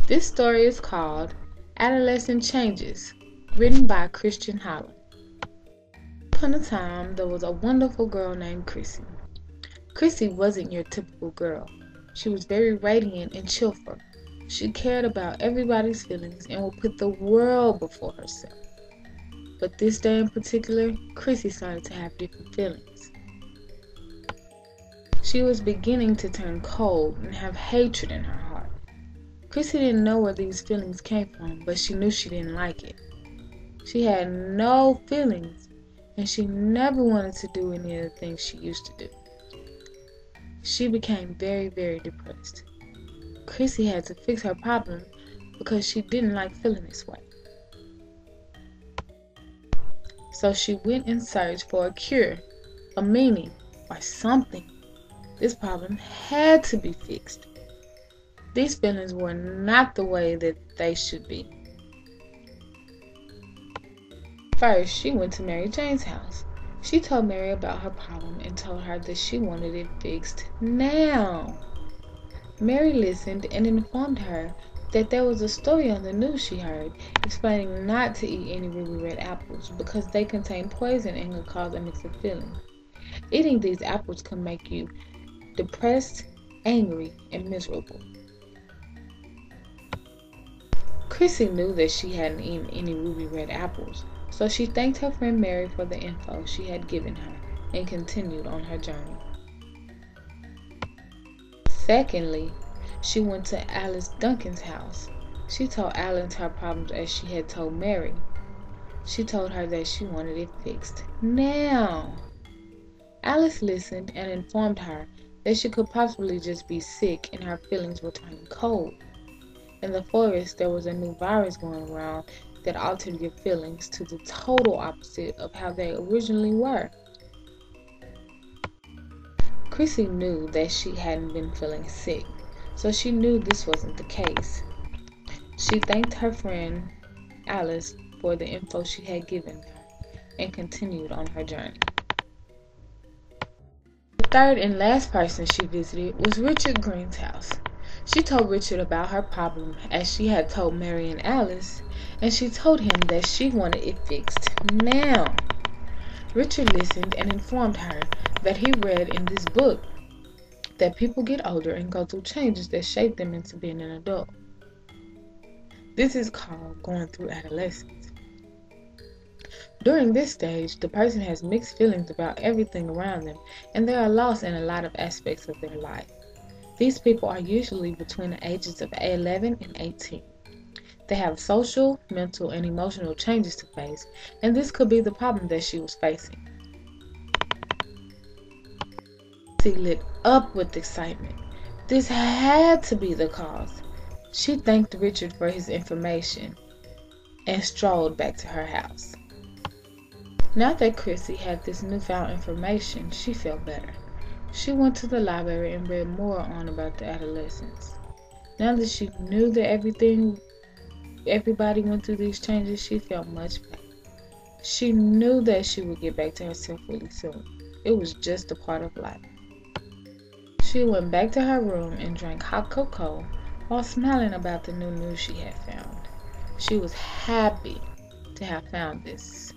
This story is called Adolescent Changes, written by Christian Holland. Upon a time, there was a wonderful girl named Chrissy. Chrissy wasn't your typical girl. She was very radiant and cheerful. She cared about everybody's feelings and would put the world before herself. But this day in particular, Chrissy started to have different feelings. She was beginning to turn cold and have hatred in her heart. Chrissy didn't know where these feelings came from, but she knew she didn't like it. She had no feelings, and she never wanted to do any of the things she used to do. She became very, very depressed. Chrissy had to fix her problem because she didn't like feeling this way. So she went and searched for a cure, a meaning, or something. This problem had to be fixed. These feelings were not the way that they should be. First, she went to Mary Jane's house. She told Mary about her problem and told her that she wanted it fixed now. Mary listened and informed her that there was a story on the news she heard explaining not to eat any ruby red apples because they contain poison and can cause a mix of feelings. Eating these apples can make you depressed, angry, and miserable. Chrissy knew that she hadn't eaten any ruby red apples, so she thanked her friend Mary for the info she had given her and continued on her journey. Secondly, she went to Alice Duncan's house. She told Alice her problems as she had told Mary. She told her that she wanted it fixed now. Alice listened and informed her that she could possibly just be sick and her feelings were turning cold. In the forest, there was a new virus going around that altered your feelings to the total opposite of how they originally were. Chrissy knew that she hadn't been feeling sick, so she knew this wasn't the case. She thanked her friend Alice for the info she had given her and continued on her journey. The third and last person she visited was Richard Green's house. She told Richard about her problem as she had told Mary and Alice, and she told him that she wanted it fixed now. Richard listened and informed her that he read in this book that people get older and go through changes that shape them into being an adult. This is called going through adolescence. During this stage, the person has mixed feelings about everything around them, and they are lost in a lot of aspects of their life. These people are usually between the ages of 11 and 18. They have social, mental, and emotional changes to face, and this could be the problem that she was facing. She lit up with excitement. This had to be the cause. She thanked Richard for his information and strolled back to her house. Now that Chrissy had this newfound information, she felt better. She went to the library and read more on about the adolescents. Now that she knew that everybody went through these changes, she felt much better. She knew that she would get back to herself really soon. It was just a part of life. She went back to her room and drank hot cocoa while smiling about the new news she had found. She was happy to have found this.